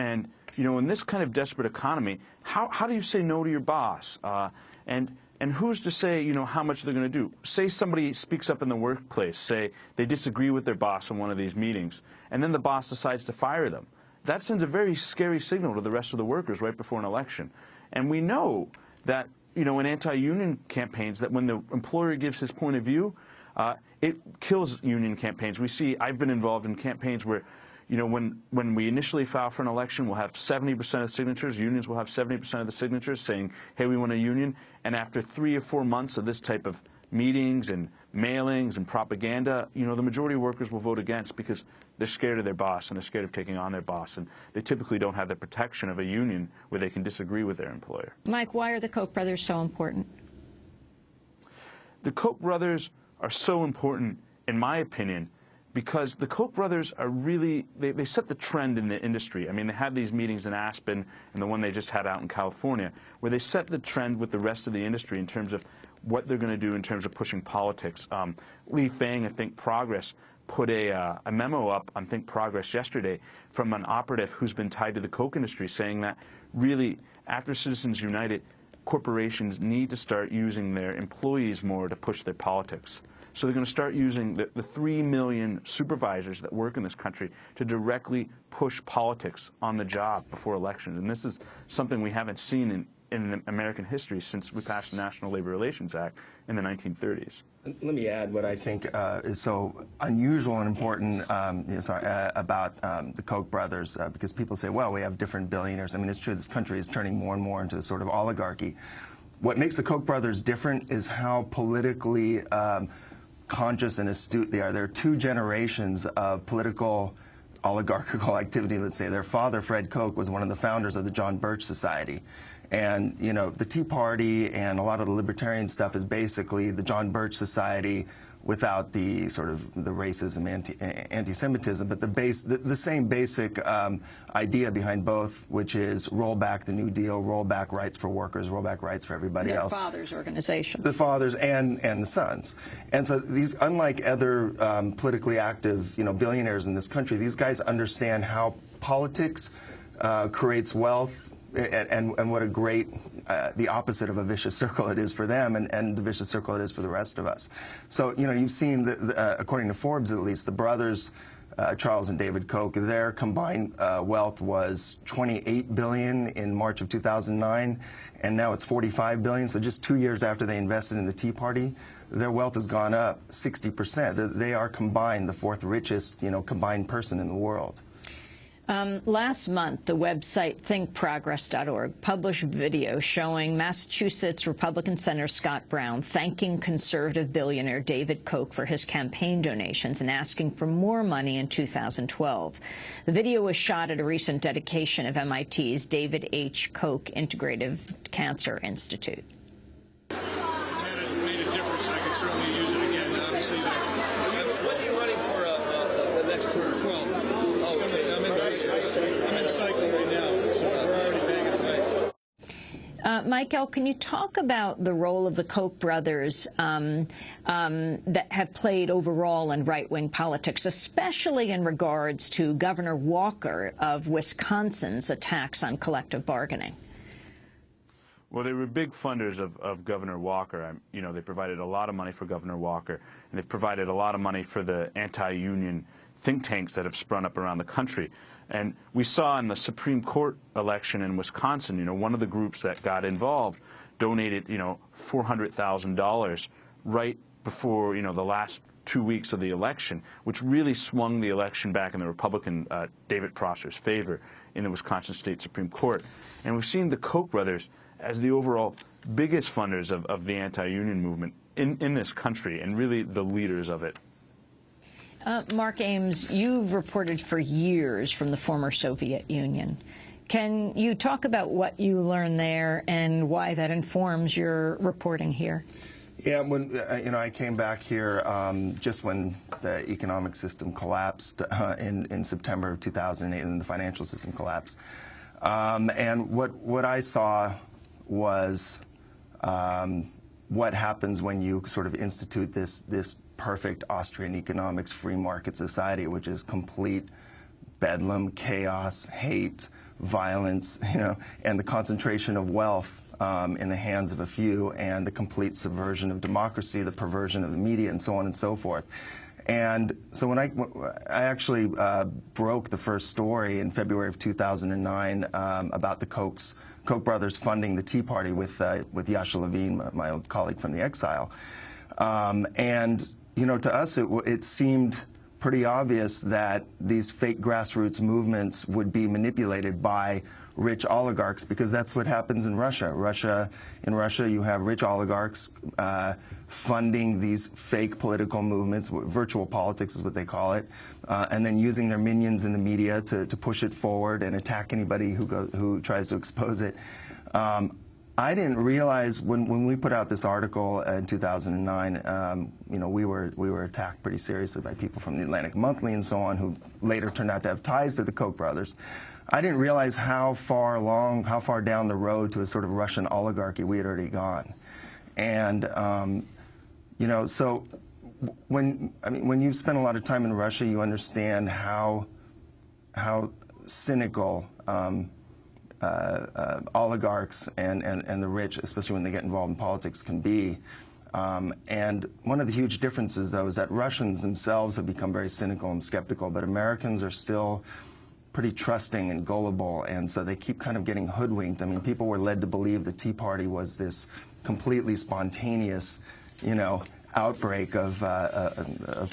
And, you know, in this kind of desperate economy, how do you say no to your boss? And who's to say, you know, how much they're going to do? Say somebody speaks up in the workplace, say they disagree with their boss in one of these meetings, and then the boss decides to fire them. That sends a very scary signal to the rest of the workers right before an election. And we know that, you know, in anti-union campaigns, that when the employer gives his point of view, it kills union campaigns. We see, I've been involved in campaigns where, you know, when we initially file for an election, we'll have 70% of signatures. Unions will have 70% of the signatures saying, hey, we want a union. And after 3 or 4 months of this type of meetings and mailings and propaganda, you know, the majority of workers will vote against because they're scared of their boss and they're scared of taking on their boss. And they typically don't have the protection of a union where they can disagree with their employer. Mike, why are the Koch brothers so important? The Koch brothers are so important, in my opinion, because the Koch brothers are really, they set the trend in the industry. I mean, they had these meetings in Aspen and the one they just had out in California, where they set the trend with the rest of the industry in terms of what they're going to do in terms of pushing politics. Lee Fang at Think Progress put a memo up on Think Progress yesterday from an operative who's been tied to the Koch industry, saying that really, after Citizens United, corporations need to start using their employees more to push their politics. So they're going to start using the 3 million supervisors that work in this country to directly push politics on the job before elections. And this is something we haven't seen in American history since we passed the National Labor Relations Act in the 1930s. Let me add what I think is so unusual and important about the Koch brothers, because people say, well, we have different billionaires. I mean, it's true, this country is turning more and more into a sort of oligarchy. What makes the Koch brothers different is how politically conscious and astute they are. There are 2 generations of political oligarchical activity, let's say. Their father, Fred Koch, was one of the founders of the John Birch Society. And, you know, the Tea Party and a lot of the libertarian stuff is basically the John Birch Society without the sort of the racism, anti-Semitism, but the same basic idea behind both, which is roll back the New Deal, roll back rights for workers, roll back rights for everybody else. Their father's organization. The fathers and the sons. And so these, unlike other politically active, you know, billionaires in this country, these guys understand how politics creates wealth, and what a great, the opposite of a vicious circle it is for them, and the vicious circle it is for the rest of us. So, you know, you've seen, according to Forbes at least, the brothers, Charles and David Koch, their combined wealth was $28 billion in March of 2009, and now it's $45 billion. So just 2 years after they invested in the Tea Party, their wealth has gone up 60%. They are combined the 4th richest, you know, combined person in the world. Last month, the website thinkprogress.org published a video showing Massachusetts Republican Senator Scott Brown thanking conservative billionaire David Koch for his campaign donations and asking for more money in 2012. The video was shot at a recent dedication of MIT's David H. Koch Integrative Cancer Institute. It made a difference. I could certainly use it again. Obviously, when are you running for the next tour? 12. I'm in cycle right now, so we're already banging away. Michael, can you talk about the role of the Koch brothers that have played overall in right-wing politics, especially in regards to Governor Walker of Wisconsin's attacks on collective bargaining? Well, they were big funders of Governor Walker. You know, they provided a lot of money for Governor Walker, and they've provided a lot of money for the anti-union think tanks that have sprung up around the country. And we saw in the Supreme Court election in Wisconsin, you know, one of the groups that got involved donated, you know, $400,000 right before, you know, the last 2 weeks of the election, which really swung the election back in the Republican David Prosser's favor in the Wisconsin State Supreme Court. And we've seen the Koch brothers as the overall biggest funders of the anti-union movement in this country, and really the leaders of it. Mark Ames, you've reported for years from the former Soviet Union. Can you talk about what you learned there and why that informs your reporting here? Yeah, when you know, I came back here just when the economic system collapsed in September of 2008, and the financial system collapsed. And what I saw was what happens when you sort of institute this perfect Austrian economics free market society, which is complete bedlam, chaos, hate, violence, and the concentration of wealth in the hands of a few, and the complete subversion of democracy, the perversion of the media, and so on and so forth. And so when I actually broke the first story in February of 2009 about the Koch brothers funding the Tea Party with Yasha Levine, my old colleague from the exile. And to us it seemed pretty obvious that these fake grassroots movements would be manipulated by rich oligarchs, because that's what happens in Russia. In Russia, you have rich oligarchs funding these fake political movements. Virtual politics is what they call it, and then using their minions in the media to push it forward and attack anybody who tries to expose it. I didn't realize when we put out this article in 2009, we were attacked pretty seriously by people from the Atlantic Monthly and so on, who later turned out to have ties to the Koch brothers. I didn't realize how far down the road to a sort of Russian oligarchy we had already gone. And so when you've spent a lot of time in Russia, you understand how cynical oligarchs and the rich, especially when they get involved in politics, can be. And one of the huge differences, though, is that Russians themselves have become very cynical and skeptical, but Americans are still pretty trusting and gullible, and so they keep kind of getting hoodwinked. I mean, people were led to believe the Tea Party was this completely spontaneous, outbreak of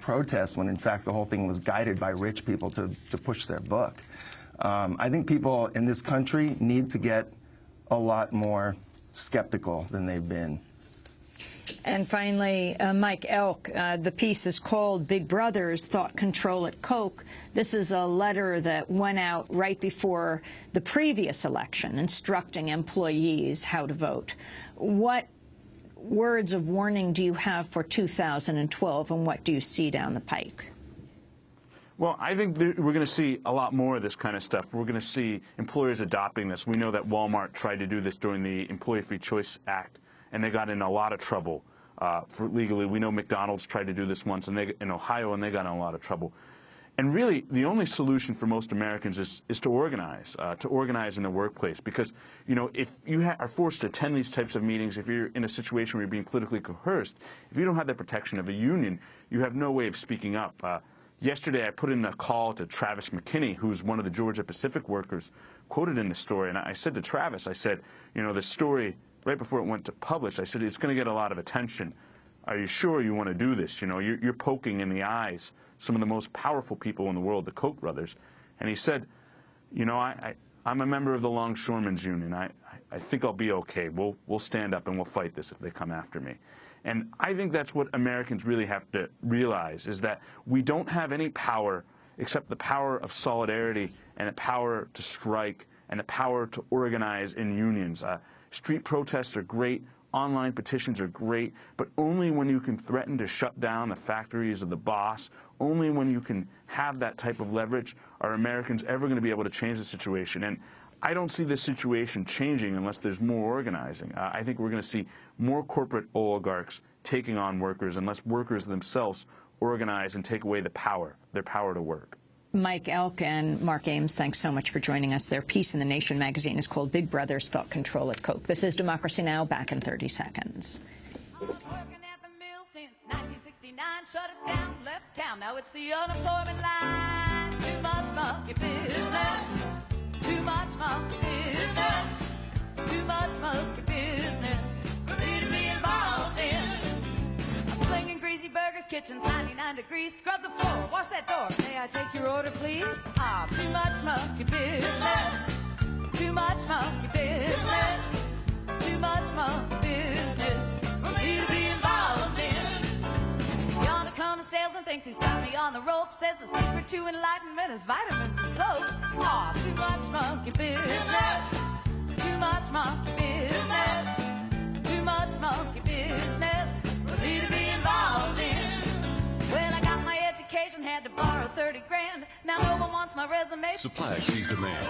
protest, when in fact the whole thing was guided by rich people to push their book. I think people in this country need to get a lot more skeptical than they've been. And finally, Mike Elk, the piece is called Big Brother's Thought Control at Koch. This is a letter that went out right before the previous election, instructing employees how to vote. What words of warning do you have for 2012, and what do you see down the pike? Well, I think we're going to see a lot more of this kind of stuff. We're going to see employers adopting this. We know that Walmart tried to do this during the Employee Free Choice Act, and they got in a lot of trouble for legally. We know McDonald's tried to do this once in Ohio, and they got in a lot of trouble. And really, the only solution for most Americans is to organize in the workplace. Because, if you are forced to attend these types of meetings, if you're in a situation where you're being politically coerced, if you don't have the protection of a union, you have no way of speaking up. Yesterday, I put in a call to Travis McKinney, who's one of the Georgia Pacific workers quoted in the story. And I said to Travis, I said, the story, right before it went to publish, I said, it's going to get a lot of attention. Are you sure you want to do this? You're poking in the eyes some of the most powerful people in the world, the Koch brothers. And he said, I'm a member of the Longshoremen's Union. I think I'll be okay. We'll stand up and we'll fight this if they come after me. And I think that's what Americans really have to realize, is that we don't have any power except the power of solidarity and the power to strike and the power to organize in unions. Street protests are great. Online petitions are great, but only when you can threaten to shut down the factories of the boss, only when you can have that type of leverage, are Americans ever going to be able to change the situation. And I don't see this situation changing unless there's more organizing. I think we're going to see more corporate oligarchs taking on workers unless workers themselves organize and take away their power to work. Mike Elk and Mark Ames, thanks so much for joining us. Their piece in The Nation magazine is called Big Brother's Thought Control at Koch. This is Democracy Now!, back in 30 seconds. Working at the mill since 1969, shut it down, left town. Now it's the unemployment line. Too much monkey business. Too much monkey business. Too much monkey business for me to be involved in. I'm slinging greasy burgers, kitchen's 99 degrees. Scrub the floor, wash that door. May I take your order, please? Ah, too much monkey business. Too much monkey business. Too much monkey business for me to be involved in. Yonder comes a salesman, thinks he's got me on the rope. Says the secret to enlightenment is vitamins and soaps. Ah, too much monkey business. Too much monkey business. Too much monkey business for me to be involved in. Well, I got my education, had to borrow 30 grand. Now no one wants my resume. Supply exceeds demand.